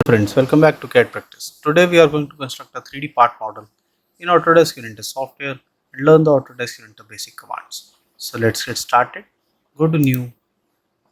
Friends, welcome back to CAD practice. Today we are going to construct a 3D part model in Autodesk Inventor software and learn the Autodesk Inventor basic commands. So let's get started. Go to new,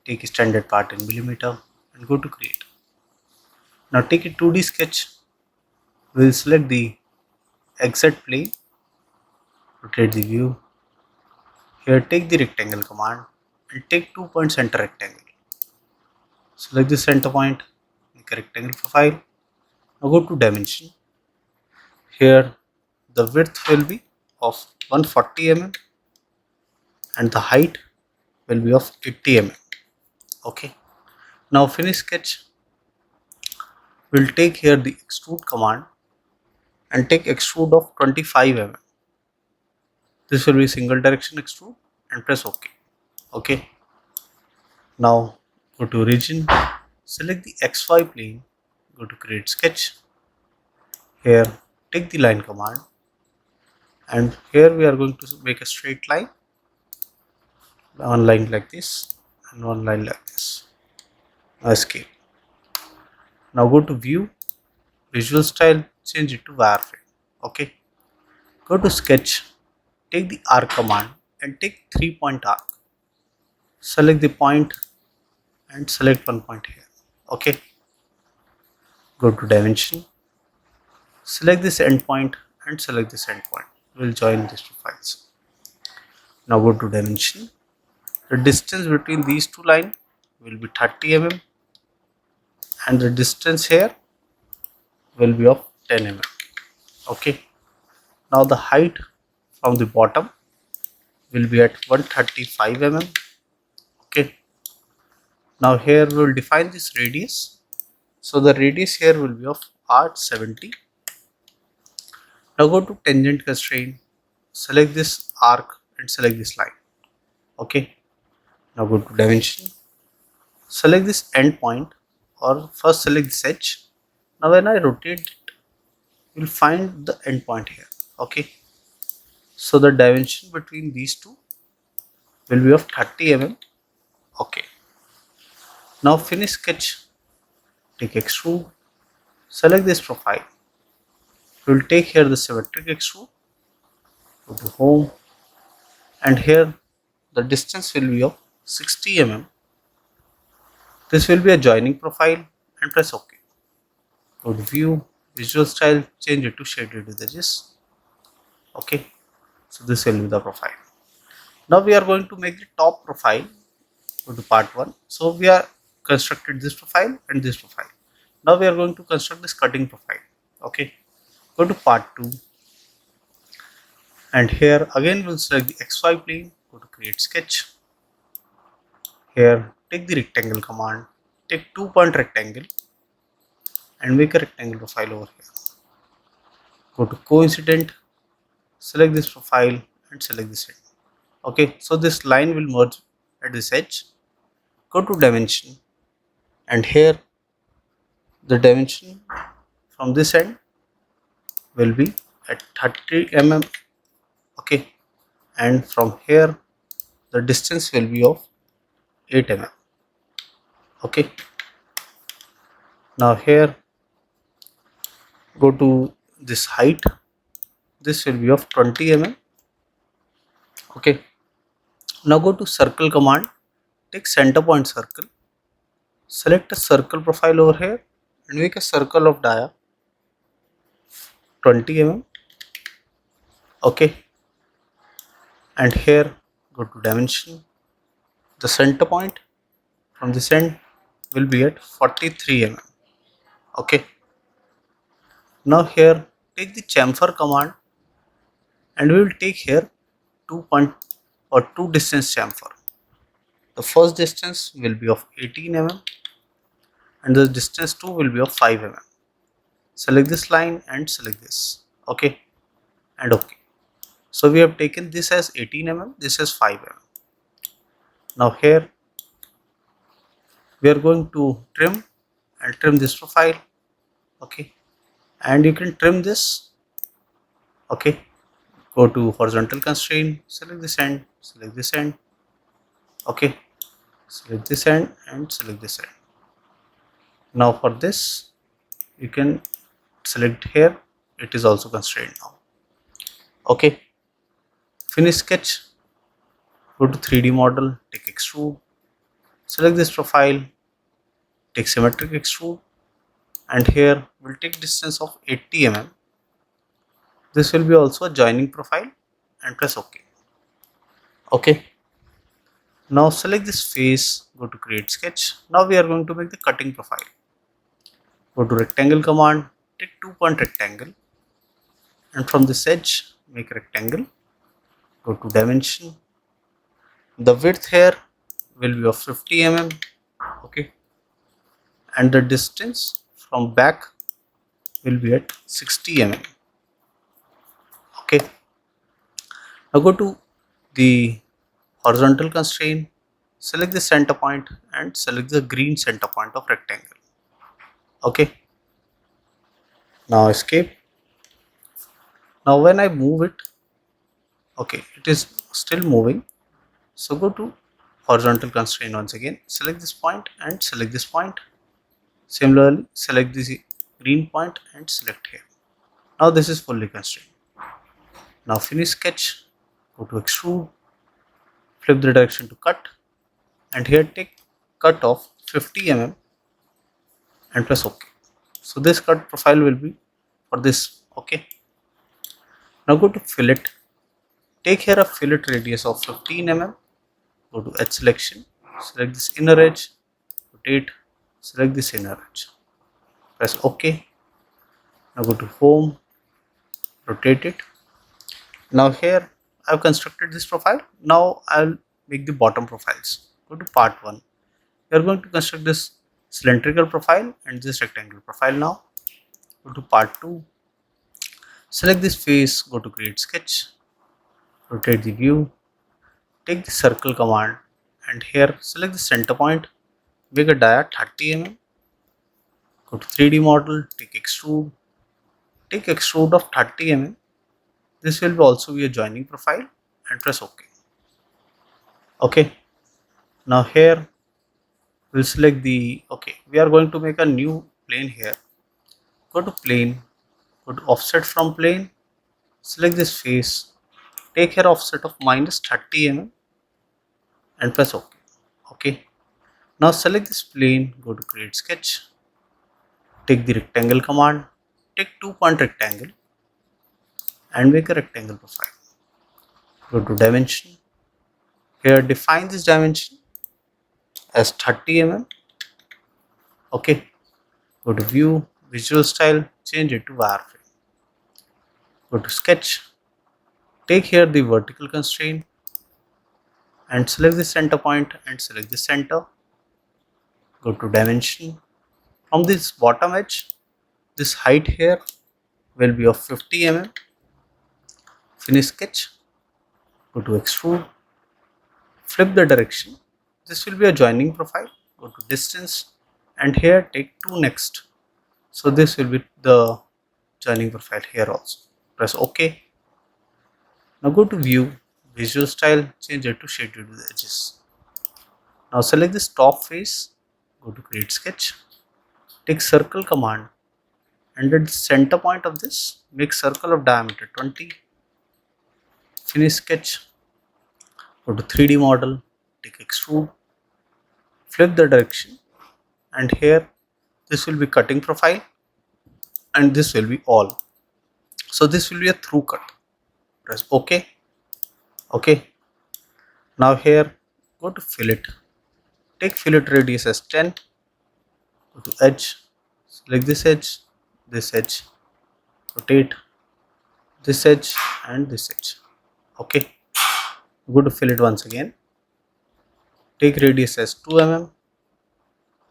take a standard part in millimeter and go to create. Now take a 2D sketch. We'll select the exact plane, rotate the view. Here take the rectangle command and take 2 point center rectangle. Select the center point, make a rectangle profile. Now go to dimension. Here the width will be of 140 mm and the height will be of 80 mm. Okay. Now finish sketch. We'll take here the extrude command and take extrude of 25 mm. This will be single direction extrude and press OK. Okay. Now go to region, select the XY plane, go to create sketch. Here take the line command and here we are going to make a straight line, one line like this and one line like this. Now escape. Now go to view, visual style, change it to wireframe. Okay. Go to sketch, take the arc command and take 3-point arc. Select the point and select one point here. Okay. Go to dimension, select this endpoint and select this endpoint. We'll join these two files. Now go to dimension. The distance between these two lines will be 30 mm and the distance here will be of 10 mm. Okay. Now the height from the bottom will be at 135 mm. Okay. Now here we will define this radius. So the radius here will be of art 70. Now go to tangent constraint, select this arc and select this line. Okay. Now go to dimension, select this endpoint or first select this edge. Now when I rotate it, you will find the endpoint here. Okay. So the dimension between these two will be of 30 mm. Okay. Now finish sketch, take extrude, select this profile. We will take here the symmetric extrude, go to home and here the distance will be of 60 mm. This will be a joining profile and press OK. Go to view, visual style, change it to shaded with edges. Okay. So this will be the profile. Now we are going to make the top profile. Go to part 1. So we are constructed this profile and this profile. Now we are going to construct this cutting profile. Okay. Go to part 2 and here again we'll select the XY plane. Go to create sketch. Here take the rectangle command, take 2-point rectangle and make a rectangle profile over here. Go to coincident, select this profile and select this edge. Okay, so this line will merge at this edge. Go to dimension and here the dimension from this end will be at 30 mm. Okay, and from here the distance will be of 8 mm. Okay. Now here go to this height. This will be of 20 mm. Okay. Now go to circle command. Take center point circle. Select a circle profile over here and make a circle of dia 20 mm. Okay. And here go to dimension. The center point from this end will be at 43 mm. Okay. Now here take the chamfer command and we will take here 2 distance chamfer. The first distance will be of 18 mm and the distance 2 will be of 5 mm. Select this line and select this. Okay. And okay. So we have taken this as 18 mm, this as 5 mm. Now here we are going to trim and trim this profile. Okay. And you can trim this. Okay. Go to horizontal constraint, select this end, select this end. Okay. Select this end and select this end. Now for this you can select here, it is also constrained now. Okay, finish sketch, go to 3D model, take extrude, select this profile, take symmetric extrude, and here we'll take distance of 80 mm. This will be also a joining profile, and press OK. Okay, now select this face, go to create sketch. Now we are going to make the cutting profile. Go to rectangle command, take 2-point rectangle, and from this edge make rectangle. Go to dimension. The width here will be of 50 mm. Okay, and the distance from back will be at 60 mm. Okay, now go to the horizontal constraint, select the center point and select the green center point of rectangle. Okay, now escape. Now when I move it, okay, it is still moving, so go to horizontal constraint once again, select this point and select this point. Similarly, select this green point and select here. Now this is fully constrained. Now finish sketch, go to extrude, flip the direction to cut, and here take cut of 50 mm and press OK. So this cut profile will be for this. Okay, now go to fillet, take here a fillet radius of 15 mm, go to edge selection, select this inner edge, rotate, select this inner edge, press OK. Now go to home, rotate it. Now here I have constructed this profile. Now I'll make the bottom profiles. Go to part 1. We are going to construct this cylindrical profile and this rectangular profile. Now go to part 2, select this face, go to create sketch, rotate the view, take the circle command, and here select the center point, make a dia 30 mm, go to 3D model, take extrude of 30 mm. This will also be a joining profile, and press OK. Okay, now here we'll select the, okay, we are going to make a new plane here. Go to plane, go to offset from plane, select this face, take here offset of minus 30 mm and press OK. Okay, now select this plane, go to create sketch, take the rectangle command, take 2-point rectangle and make a rectangle profile. Go to dimension, here define this dimension as 30 mm. Okay, go to view, visual style, change it to wireframe. Go to sketch, take here the vertical constraint and select the center point and select the center. Go to dimension. From this bottom edge, this height here will be of 50 mm. Finish sketch, go to extrude, flip the direction. This will be a joining profile. Go to distance and here take 2 next. So this will be the joining profile here also. Press OK. Now go to view, visual style, change it to shaded with edges. Now select this top face, go to create sketch, take circle command and at the center point of this make circle of diameter 20. Finish sketch, go to 3D model, take extrude, flip the direction and here this will be cutting profile and this will be all. So this will be a through cut. Press OK. Okay, now here go to fillet, take fillet radius as 10, go to edge, select this edge, rotate this edge and this edge. Okay, go to fillet once again, take radius as 2 mm,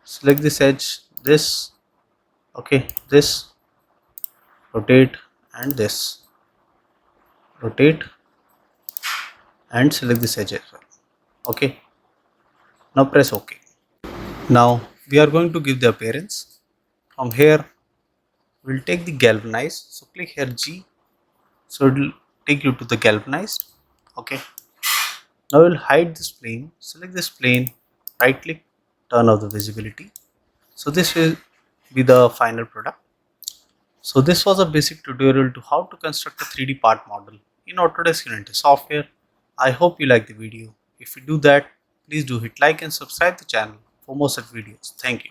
select this edge, this, okay, this, rotate and this, rotate and select this edge as well. Okay, now press OK. Now we are going to give the appearance. From here we'll take the galvanized, so click here G, so it will take you to the galvanized. Okay, now we'll hide this plane, select this plane, right click, turn off the visibility. So this will be the final product. So this was a basic tutorial to how to construct a 3D part model in Autodesk Inventor software. I hope you like the video. If you do that, please do hit like and subscribe the channel for more such videos. Thank you.